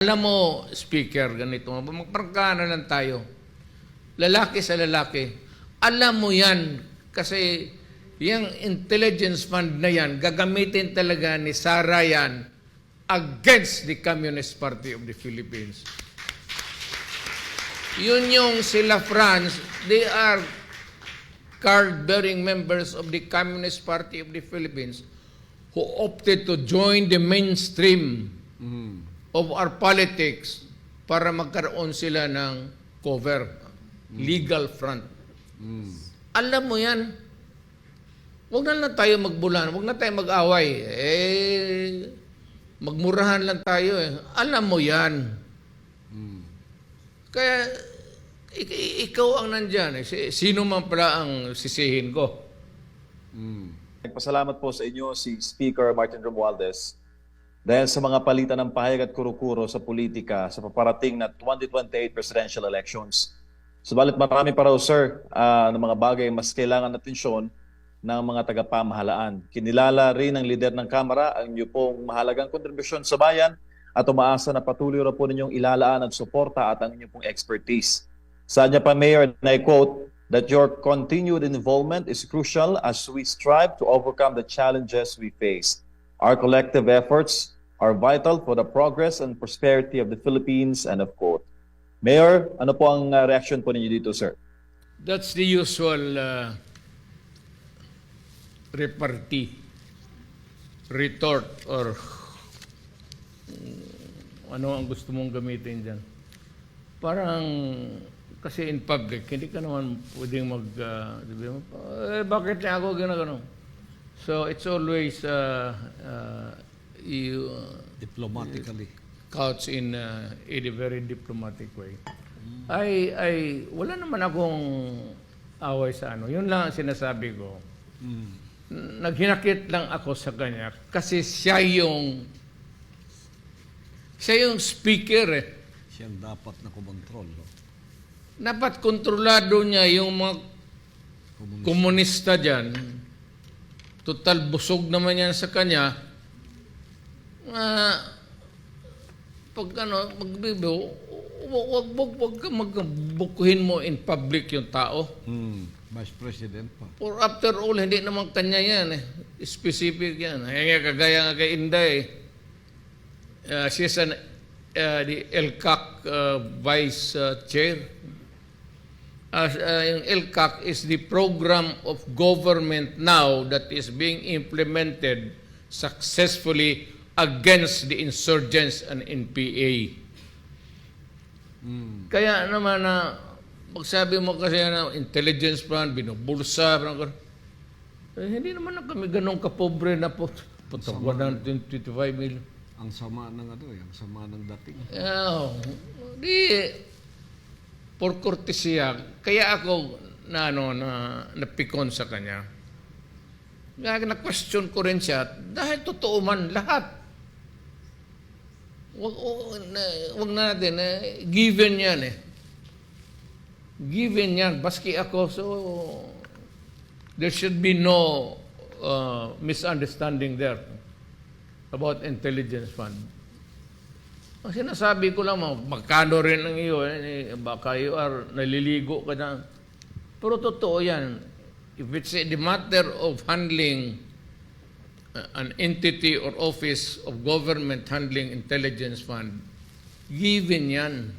Alam mo, Speaker, ganito, magprangkana lang tayo. Lalaki sa lalaki. Alam mo yan, kasi yung intelligence fund na yan, gagamitin talaga ni Sara yan against the Communist Party of the Philippines. Yun yung sila France, they are card-bearing members of the Communist Party of the Philippines who opted to join the mainstream of our politics para magkaroon sila ng cover, legal front. Alam mo yan. Huwag na lang tayo magbulan, huwag na tayo mag-away. Magmurahan lang tayo eh. Alam mo yan. Kaya ikaw ang nandyan. Sino man pala ang sisihin ko? Nagpasalamat po sa inyo si Speaker Martin Romualdez dahil sa mga palitan ng pahayag at kuro-kuro sa politika sa paparating na 2028 presidential elections. Subalit marami pa raw, sir, ng mga bagay mas kailangan atensyon ng mga tagapamahalaan. Kinilala rin ng lider ng Kamara ang inyo pong mahalagang kontribusyon sa bayan at umaasa na patuloy ra po ninyong ilalaan at suporta at ang inyong pong expertise. Sa niya pa, Mayor, and I quote, that your continued involvement is crucial as we strive to overcome the challenges we face. Our collective efforts are vital for the progress and prosperity of the Philippines, end of quote. Mayor, ano po ang reaction po ninyo dito, sir? That's the usual repartee, retort, or ano ang gusto mong gamitin dyan. Parang, kasi in public, hindi ka naman pwedeng bakit niya ako gano'n? So, it's always diplomatically couch in a very diplomatic way. Wala naman akong away sa ano. Yun lang ang sinasabi ko. Naghinakit lang ako sa kanya kasi siya yung speaker eh. siyang dapat na kumontrol. No? Dapat kontrolado niya yung mga komunista dyan. Total busog naman yan sa kanya. Pag magbibo, wag ka magbukuhin mo in public yung tao. Vice President pa. Or after all, hindi naman kanya yan eh. Specific yan. Kagaya nga kay Inday. She's the LCAC Vice Chair. Yung LCAC is the program of government now that is being implemented successfully against the insurgents and NPA. Kaya naman magsabi mo kasi na intelligence plan, binubulsa, hindi naman na kami ganun kapobre na po. 125 million. Ang sama ng ang sama ng dating. For courtesy, kaya ako napikon sa kanya. Na-question ko rin siya, dahil totoo man lahat. Wag natin, given yan eh. Given yan, baski ako, so there should be no misunderstanding there about intelligence fund. Ang sinasabi ko lang, magkano rin ang iyo, baka you are naliligo ka na. Pero totoo yan. If it's the matter of handling an entity or office of government handling intelligence fund, given yan.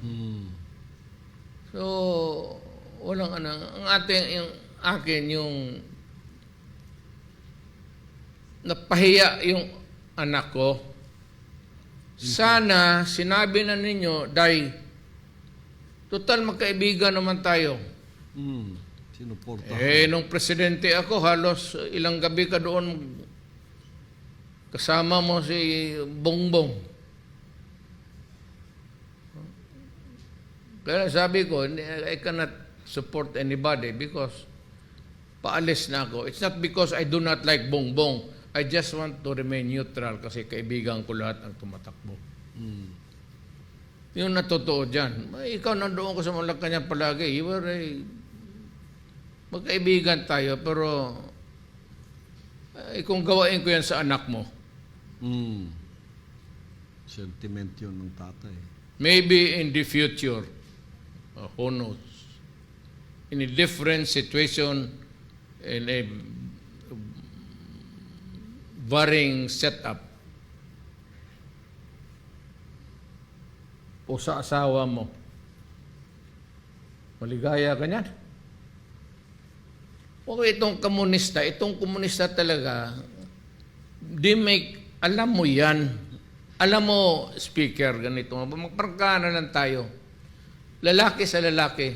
So, walang ang akin yung napahiya yung anak ko. Sana sinabi na ninyo, dahil total magkaibigan naman tayo. Sinuporta. Nung presidente ako, halos ilang gabi ka doon kasama mo si Bongbong. Kaya sabi ko, I cannot support anybody because paalis na ako. It's not because I do not like Bongbong. I just want to remain neutral kasi kaibigan ko lahat ang tumatakbo. Yung natotoo dyan. Ikaw nandoon ko sa Malacanang palagi. Magkaibigan tayo pero kung gawain ko yan sa anak mo. Sentiment yun ng tatay. maybe in the future, who knows, in a different situation, in a varying setup, o sa asawa mo, maligaya ka niyan. O itong komunista talaga, alam mo yan. Alam mo, Speaker, ganito, magparkana lang tayo. Lalaki sa lalaki.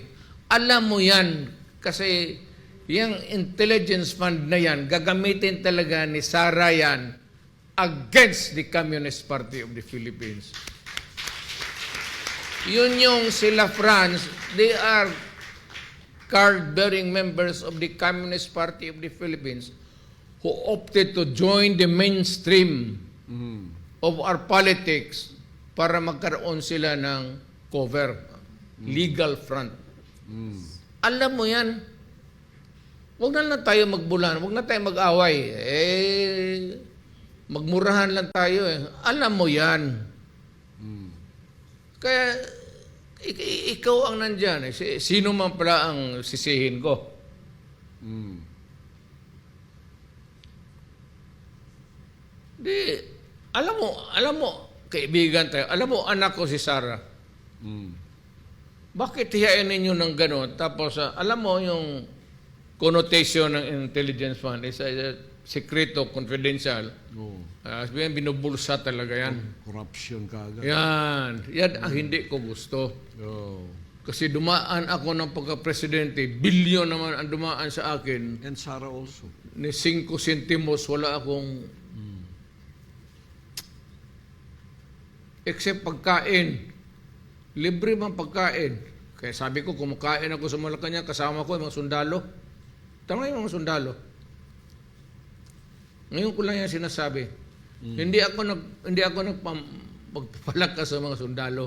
Alam mo yan, kasi yung intelligence fund na yan, gagamitin talaga ni Sara yan against the Communist Party of the Philippines. Yun yung sila France, they are card-bearing members of the Communist Party of the Philippines who opted to join the mainstream of our politics para magkaroon sila ng cover, legal front. Alam mo yan. Huwag na lang tayo magbulan, huwag na tayo mag-away. Magmurahan lang tayo eh. Alam mo yan. Kaya, ikaw ang nandyan eh. Sino man pala ang sisihin ko? Di, alam mo, kaibigan tayo, alam mo, anak ko si Sara. Bakit hiyain ninyo ng gano'n? Tapos, alam mo yung connotation ng intelligence fund is sekreto, confidential. Sabihin, binubulsa talaga yan. Corruption kaagad. Yan ang hindi ko gusto. Kasi dumaan ako ng pagka-presidente, bilyon naman ang dumaan sa akin. And Sarah also. Ni 5 centimos, wala akong except pagkain. Libre man pagkain. Kaya sabi ko, kumakain ako sa Malacanang, kasama ko yung mga sundalo. Tama yung mga sundalo. Ngayon ko lang yan sinasabi. Hindi ako magpapalakas sa mga sundalo.